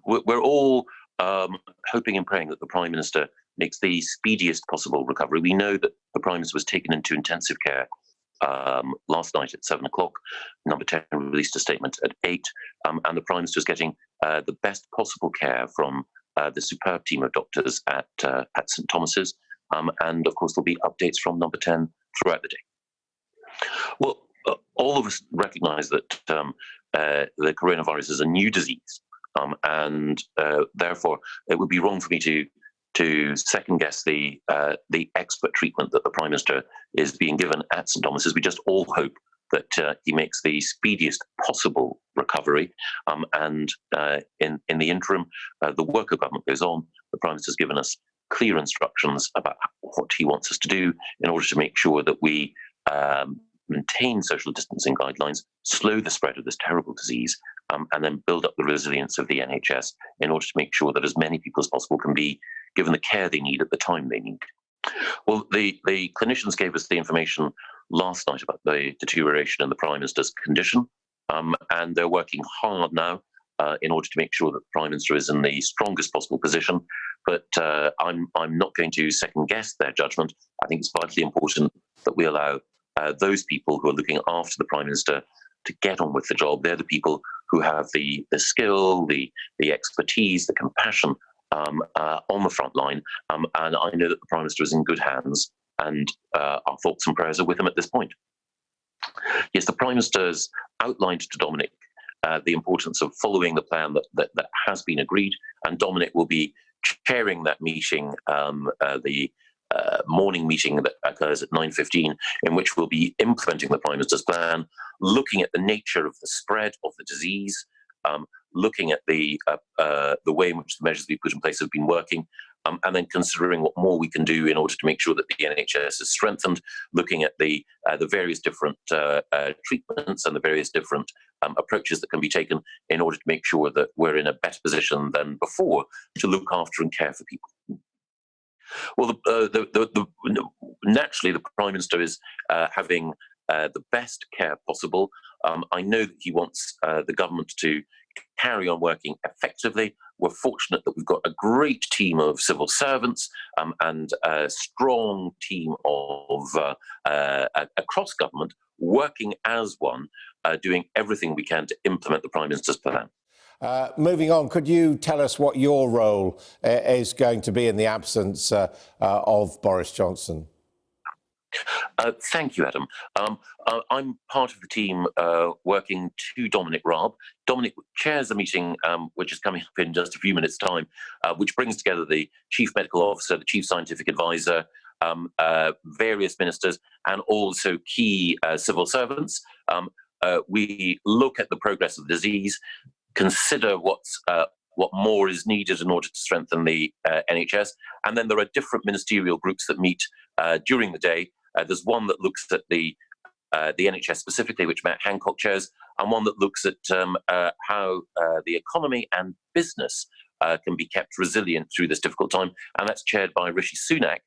We're all hoping and praying that the Prime Minister makes the speediest possible recovery. We know that the Prime Minister was taken into intensive care last night at 7 o'clock. Number 10 released a statement at 8, and the Prime Minister is getting the best possible care from the superb team of doctors at St Thomas's, and of course there'll be updates from Number 10 throughout the day. Well, all of us recognise that the coronavirus is a new disease, and therefore it would be wrong for me to second guess the expert treatment that the Prime Minister is being given at St Thomas's. We just all hope that he makes the speediest possible recovery, and in the interim, the work of government goes on. The Prime Minister has given us clear instructions about what he wants us to do in order to make sure that we maintain social distancing guidelines, slow the spread of this terrible disease, and then build up the resilience of the NHS in order to make sure that as many people as possible can be given the care they need at the time they need. Well, the clinicians gave us the information last night about the deterioration in the Prime Minister's condition, and they're working hard now in order to make sure that the Prime Minister is in the strongest possible position. But I'm not going to second guess their judgment. I think it's vitally important that we allow those people who are looking after the Prime Minister to get on with the job. They're the people who have the skill, the expertise, the compassion on the front line, and I know that the Prime Minister is in good hands, and our thoughts and prayers are with him at this point. Yes, the Prime Minister's outlined to Dominic the importance of following the plan that has been agreed, and Dominic will be chairing that meeting, the morning meeting that occurs at 9:15, in which we'll be implementing the Prime Minister's plan, looking at the nature of the spread of the disease, looking at the way in which the measures we put in place have been working, and then considering what more we can do in order to make sure that the NHS is strengthened, looking at the various different treatments and the various different approaches that can be taken in order to make sure that we're in a better position than before to look after and care for people. Well, naturally, the Prime Minister is having the best care possible. I know that he wants the government to carry on working effectively. We're fortunate that we've got a great team of civil servants and a strong team of across government working as one, doing everything we can to implement the Prime Minister's plan. Moving on, could you tell us what your role is going to be in the absence of Boris Johnson? Thank you, Adam. I'm part of the team working to Dominic Raab. Dominic chairs a meeting which is coming up in just a few minutes' time, which brings together the Chief Medical Officer, the Chief Scientific Advisor, various ministers, and also key civil servants. We look at the progress of the disease, consider what more is needed in order to strengthen the NHS, and then there are different ministerial groups that meet during the day. There's one that looks at the NHS specifically, which Matt Hancock chairs, and one that looks at how the economy and business can be kept resilient through this difficult time, and that's chaired by Rishi Sunak,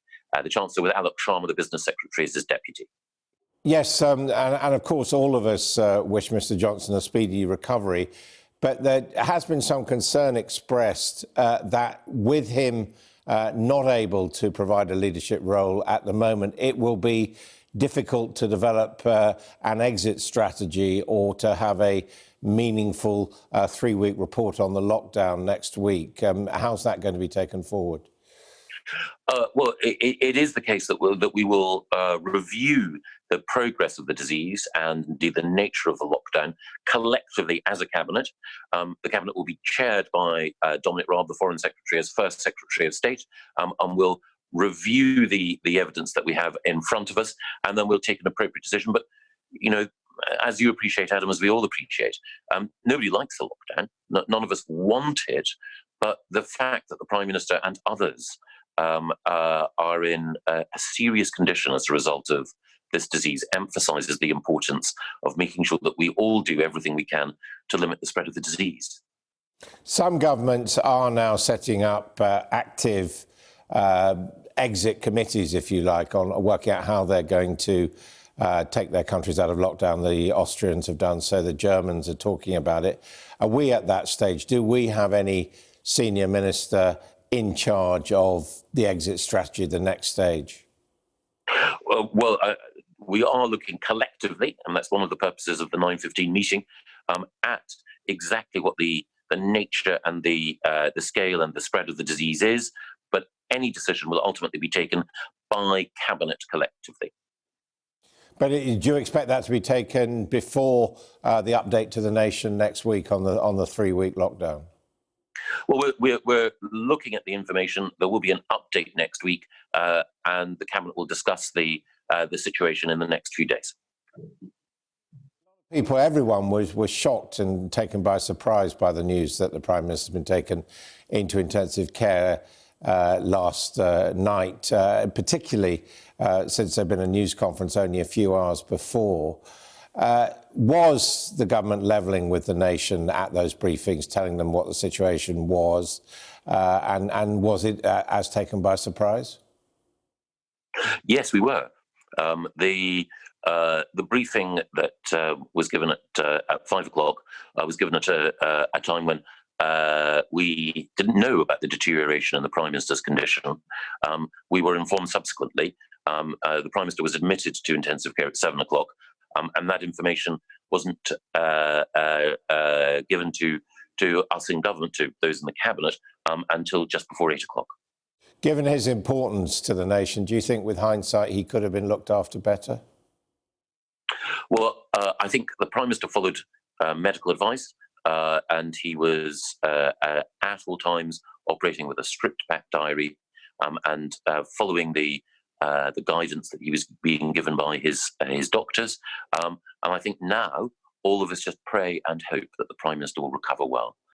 the Chancellor, with Alok Sharma, the Business Secretary, as his deputy. Yes, and of course all of us wish Mr Johnson a speedy recovery, but there has been some concern expressed that with him not able to provide a leadership role at the moment, it will be difficult to develop an exit strategy or to have a meaningful 3-week report on the lockdown next week. How's that going to be taken forward? Well, it is the case that we will review the progress of the disease and indeed the nature of the lockdown collectively as a cabinet. The cabinet will be chaired by Dominic Raab, the Foreign Secretary, as first Secretary of State, and will review the evidence that we have in front of us, and then we'll take an appropriate decision. But, you know, as you appreciate, Adam, as we all appreciate, nobody likes the lockdown. None of us want it, but the fact that the Prime Minister and others are in a serious condition as a result of this disease emphasises the importance of making sure that we all do everything we can to limit the spread of the disease. Some governments are now setting up active exit committees, if you like, on working out how they're going to take their countries out of lockdown. The Austrians have done so. The Germans are talking about it. Are we at that stage? Do we have any senior minister in charge of the exit strategy, the next stage? Well, we are looking collectively, and that's one of the purposes of the 9:15 meeting, at exactly what the nature and the scale and the spread of the disease is. But any decision will ultimately be taken by Cabinet collectively. But do you expect that to be taken before the update to the nation next week on the 3-week lockdown? Well, we're looking at the information. There will be an update next week, and the Cabinet will discuss the situation in the next few days. Everyone was shocked and taken by surprise by the news that the Prime Minister has been taken into intensive care last night, particularly since there'd been a news conference only a few hours before. Was the government levelling with the nation at those briefings, telling them what the situation was, and was it as taken by surprise? Yes, we were. The briefing that was given at 5 o'clock was given at a time when we didn't know about the deterioration in the Prime Minister's condition. We were informed subsequently. The Prime Minister was admitted to intensive care at 7 o'clock, and that information wasn't given to us in government, to those in the Cabinet, until just before 8 o'clock. Given his importance to the nation, do you think with hindsight he could have been looked after better? Well, I think the Prime Minister followed medical advice, and he was at all times operating with a strict back diary, and following the guidance that he was being given by his doctors. And I think now all of us just pray and hope that the Prime Minister will recover well.